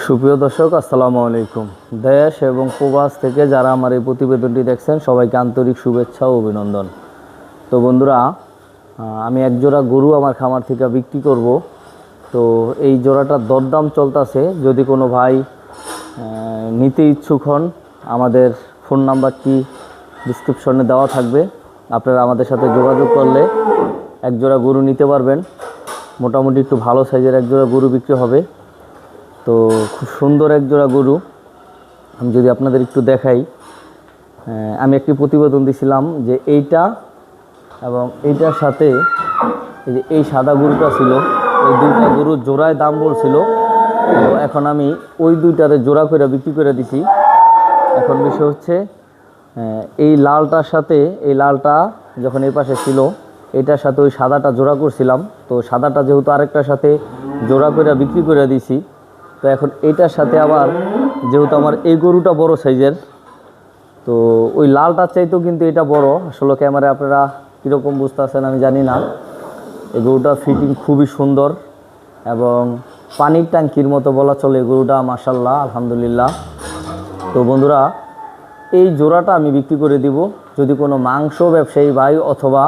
সুপ্রিয় দর্শক, আসসালামু আলাইকুম। দেশ এবং প্রবাস থেকে যারা আমার এই প্রতিবেদনটি দেখছেন সবাইকে আন্তরিক শুভেচ্ছা ও অভিনন্দন। তো বন্ধুরা, আমি এক জোড়া গরু আমার খামার থেকে বিক্রি করব। তো এই জোড়াটার দরদাম চলতেছে। যদি কোনো ভাই নিতে ইচ্ছুক হন, আমাদের ফোন নাম্বারটি ডিসক্রিপশনে দেওয়া থাকবে। আপনারা আমাদের সাথে যোগাযোগ করলে এক জোড়া গরু নিতে পারবেন। মোটামুটি একটু ভালো সাইজের এক জোড়া গরু বিক্রি হবে। তো খুব সুন্দর এক জোড়া গরু আমি যদি আপনাদের একটু দেখাই। আমি একটি প্রতিবেদন দিছিলাম যে এইটা এবং এইটার সাথে এই যে এই সাদা গরুটা ছিল, এই দুইটা গরুর জোড়ায় দাম বলছিল। তো এখন আমি ওই দুইটারে জোড়া করে বিক্রি করে দিছি। এখন বিষয় হচ্ছে এই লালটার সাথে এই লালটা যখন এই পাশে ছিল, এটার সাথে ওই সাদাটা জোড়া করছিলাম। তো সাদাটা যেহেতু আরেকটার সাথে জোড়া করে বিক্রি করে দিছি, তো এখন এইটার সাথে আবার যেহেতু আমার এই গরুটা বড় সাইজের, তো ওই লালটার চাইতেও কিন্তু এটা বড়। আসলে ক্যামেরায় আপনারা কীরকম বুঝতে পারছেন আমি জানি না। এই গরুটার ফিটিং খুবই সুন্দর এবং পানির ট্যাঙ্কির মতো বলা চলে এই গরুটা, মাশাআল্লাহ, আলহামদুলিল্লাহ। তো বন্ধুরা, এই জোড়াটা আমি বিক্রি করে দিব। যদি কোনো মাংস ব্যবসায়ী ভাই অথবা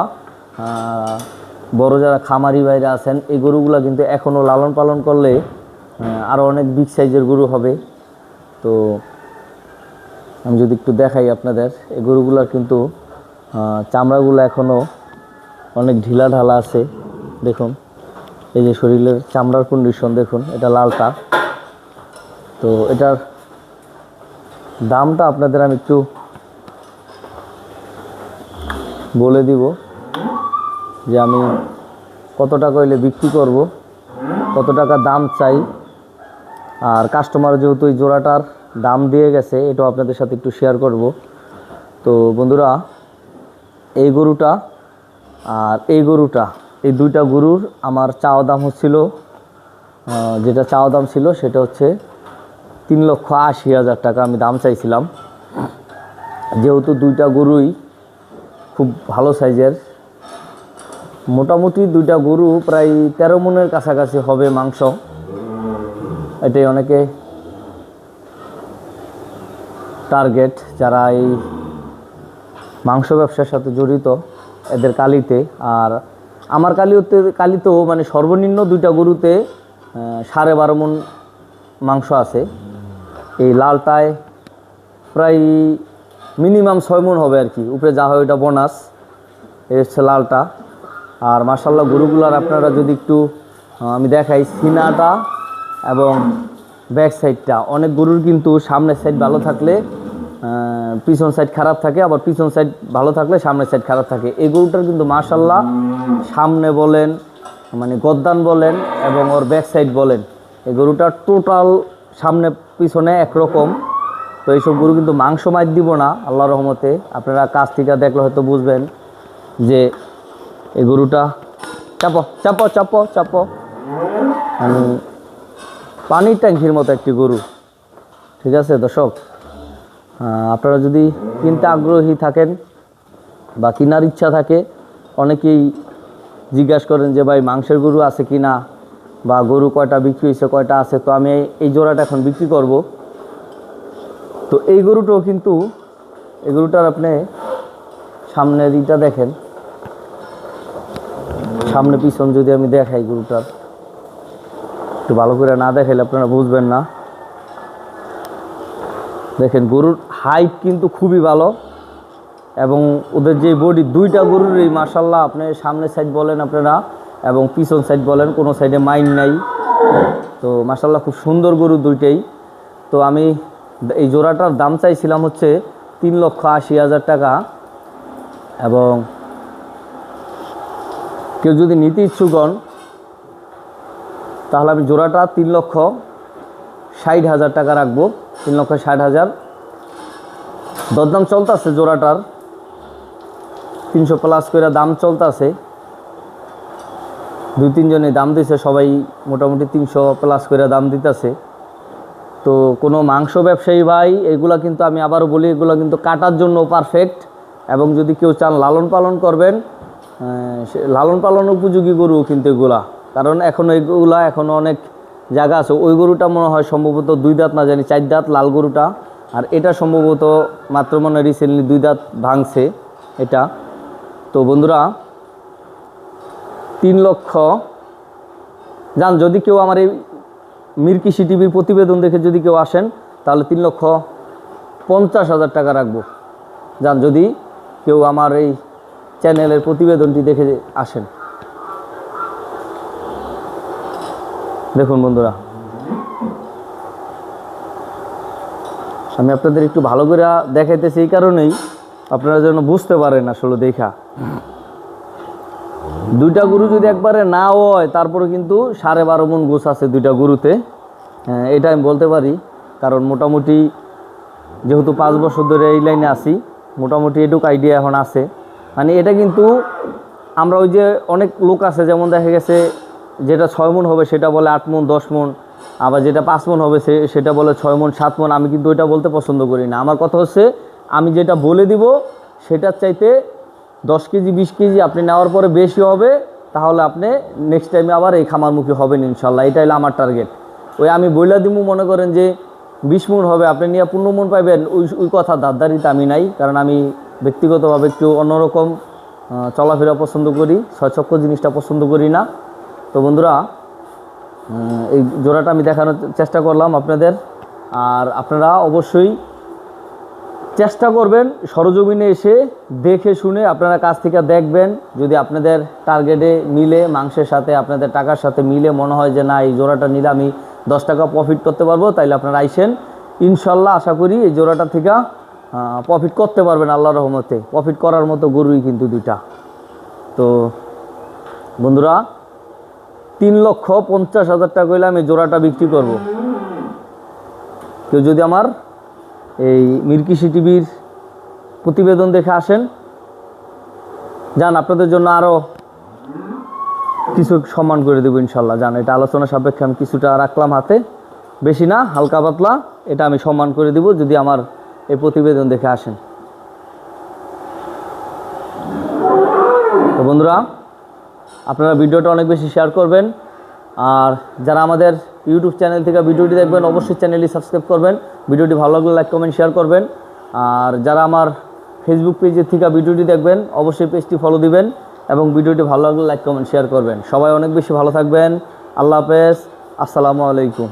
বড় যারা খামারি ভাইরা আছেন, এই গরুগুলো কিন্তু এখনও লালন পালন করলে আরও অনেক বিগ সাইজের গরু হবে। তো আমি যদি একটু দেখাই আপনাদের, এই গরুগুলার কিন্তু চামড়াগুলো এখনও অনেক ঢিলা ঢালা আছে। দেখুন, এই যে শরীরের চামড়ার কন্ডিশন দেখুন, এটা লালটা। তো এটার দামটা আপনাদের আমি একটু বলে দিব যে আমি কত টাকা হইলে বিক্রি করব, কত টাকা দাম চাই। আর কাস্টমার যেহেতু এই জোড়াটার দাম দিয়ে গেছে, এটাও আপনাদের সাথে একটু শেয়ার করব। তো বন্ধুরা, এই গরুটা আর এই গরুটা, এই দুইটা গরুর আমার চাওয়া দাম হচ্ছিল, যেটা চাওয়া দাম ছিল সেটা হচ্ছে 3,80,000 টাকা আমি দাম চাইছিলাম। যেহেতু দুইটা গরুই খুব ভালো সাইজের, মোটামুটি দুইটা গরু প্রায় 13 মনের কাছাকাছি হবে মাংস। এটাই অনেকে টার্গেট, যারা এই মাংস ব্যবসার সাথে জড়িত এদের কালিতে। আর আমার কালিতেও মানে সর্বনিম্ন দুইটা গরুতে 12.5 মণ মাংস আছে। এই লালটায় প্রায় মিনিমাম 6 মণ হবে আর কি, উপরে যা হয় ওইটা বোনাস। এই হচ্ছে লালটা। আর মাশাআল্লাহ গরুগুলার আপনারা যদি একটু আমি দেখাই, সিনাটা এবং ব্যাক সাইডটা, অনেক গরুর কিন্তু সামনের সাইড ভালো থাকলে পিছন সাইড খারাপ থাকে, আবার পিছন সাইড ভালো থাকলে সামনের সাইড খারাপ থাকে। এই গরুটার কিন্তু মাশাআল্লাহ সামনে বলেন, মানে গদ্দান বলেন এবং ওর ব্যাক সাইড বলেন, এই গরুটার টোটাল সামনে পিছনে একরকম। তো এইসব গরু কিন্তু মাংস মাইর দিব না আল্লাহর রহমতে। আপনারা কাছ থেকে দেখলে হয়তো বুঝবেন যে এই গরুটা চাপো চাপো চাপো চাপো, মানে পানির ট্যাঙ্কির মতো একটি গরু। ঠিক আছে দর্শক, আপনারা যদি কিনতে আগ্রহী থাকেন বা কেনার ইচ্ছা থাকে, অনেকেই জিজ্ঞাসা করেন যে ভাই মাংসের গরু আছে কি না, বা গরু কয়টা বিক্রি হয়েছে, কয়টা আছে। তো আমি এই জোড়াটা এখন বিক্রি করব। তো এই গরুটাও কিন্তু, এই গরুটার আপনি সামনের দিকটা দেখেন, সামনে পিছন যদি আমি দেখাই গরুটার, একটু ভালো করে না দেখাইলে আপনারা বুঝবেন না। দেখেন গরুর হাইট কিন্তু খুবই ভালো এবং ওদের যে বডি, দুইটা গরুরই মাশাআল্লাহ, আপনি সামনের সাইড বলেন আপনারা এবং পিছন সাইড বলেন, কোনো সাইডে মাইন নাই। তো মাশাআল্লাহ খুব সুন্দর গরু দুইটাই। তো আমি এই জোড়াটার দাম চাইছিলাম হচ্ছে 3,80,000 টাকা। এবং কেউ যদি নিতে ইচ্ছুক হন, তাহলে আমি জোড়াটা 3,60,000 টাকা রাখবো। 3,60,000 দরদাম চলতেছে জোড়াটার, 300 প্লাস করে দাম চলতেছে। 2-3 জনে দাম দিছে, সবাই মোটামুটি 300 প্লাস করে দাম দিতেছে। তো কোনো মাংস ব্যবসায়ী ভাই, এগুলা কিন্তু আমি আবারও বলি, এগুলো কিন্তু কাটার জন্য পারফেক্ট। এবং যদি কেউ চান লালন পালন করবেন, লালন পালন উপযোগী গরু কিন্তু এগুলা, কারণ এখনও এগুলা এখনও অনেক জায়গা আছে, ওই গরুটা মনে হয় সম্ভবত 2 দাঁত না জানি 4 দাঁত লাল গরুটা, আর এটা সম্ভবত মাত্র মনে হয় রিসেন্টলি 2 দাঁত ভাঙছে এটা। তো বন্ধুরা 3 লক্ষ যান, যদি কেউ আমার এই মীর কৃষি টিভির প্রতিবেদন দেখে যদি কেউ আসেন তাহলে 3,50,000 টাকা রাখবো। যান, যদি কেউ আমার এই চ্যানেলের প্রতিবেদনটি দেখে আসেন। দেখুন বন্ধুরা, আমি আপনাদের একটু ভালো করে দেখাইতেছি এই কারণেই আপনারা যেন বুঝতে পারেন আসলে দেখা। 2টা গরু যদি একবারে না হয় তারপরে কিন্তু 12.5 মণ গোছ আছে 2টা গরুতে, এটা আমি বলতে পারি। কারণ মোটামুটি যেহেতু 5 বছর ধরে এই লাইনে আছি, মোটামুটি এটুকু আইডিয়া এখন আছে। মানে এটা কিন্তু আমরা ওই যে অনেক লোক আছে, যেমন দেখা গেছে যেটা 6 মণ হবে সেটা বলে 8 মণ 10 মণ, আবার যেটা 5 মণ হবে সেটা বলে 6 মণ 7 মণ। আমি কিন্তু ওইটা বলতে পছন্দ করি না। আমার কথা হচ্ছে আমি যেটা বলে দিব সেটার চাইতে 10 কেজি 20 কেজি আপনি নেওয়ার পরে বেশি হবে, তাহলে আপনি নেক্সট টাইমে আবার এই খামারমুখী হবেন ইনশাল্লাহ। এটা হলো আমার টার্গেট। ওই আমি বইলা দিব মনে করেন যে 20 মণ হবে, আপনি নিয়ে 15 মণ পাইবেন, ওই কথা দাদারিতে আমি নাই। কারণ আমি ব্যক্তিগতভাবে একটু অন্যরকম চলাফেরা পছন্দ করি, ছয়চক্র জিনিসটা পছন্দ করি না। তো বন্ধুরা এই জোড়াটা আমি দেখানোর চেষ্টা করলাম আপনাদের। আর আপনারা অবশ্যই চেষ্টা করবেন সরজমিনে এসে দেখে শুনে আপনারা কাছ থেকে দেখবেন। যদি আপনাদের টার্গেটে মিলে, মাংসের সাথে আপনাদের টাকার সাথে মিলে মনে হয় যে না এই জোড়াটা নিলে আমি 10 টাকা প্রফিট করতে পারবো, তাইলে আপনারা আইসেন। ইনশাল্লাহ আশা করি এই জোড়াটা থেকে প্রফিট করতে পারবেন আল্লাহর রহমতে। প্রফিট করার মতো গরুই কিন্তু 2টা। তো বন্ধুরা 3,50,000 টাকা হইলে আমি জোড়াটা বিক্রি করব। কেউ যদি আমার এই মীর কৃষি টিভির প্রতিবেদন দেখে আসেন, যান আপনাদের জন্য আরও কিছু সম্মান করে দেবো ইনশাল্লাহ। জান, এটা আলোচনা সাপেক্ষে আমি কিছুটা রাখলাম হাতে, বেশি না, হালকা পাতলা, এটা আমি সম্মান করে দিব যদি আমার এই প্রতিবেদন দেখে আসেন। তো বন্ধুরা আপনারা ভিডিওটা অনেক বেশি শেয়ার করবেন। আর যারা আমাদের ইউটিউব চ্যানেল থেকে ভিডিওটি দেখবেন অবশ্যই চ্যানেলটি সাবস্ক্রাইব করবেন। ভিডিওটি ভালো লাগলে লাইক কমেন্ট শেয়ার করবেন। আর যারা আমার ফেসবুক পেজের থেকে ভিডিওটি দেখবেন অবশ্যই পেজটি ফলো দিবেন এবং ভিডিওটি ভালো লাগলে লাইক কমেন্ট শেয়ার করবেন। সবাই অনেক বেশি ভালো থাকবেন। আল্লাহ হাফেজ, আসসালামু আলাইকুম।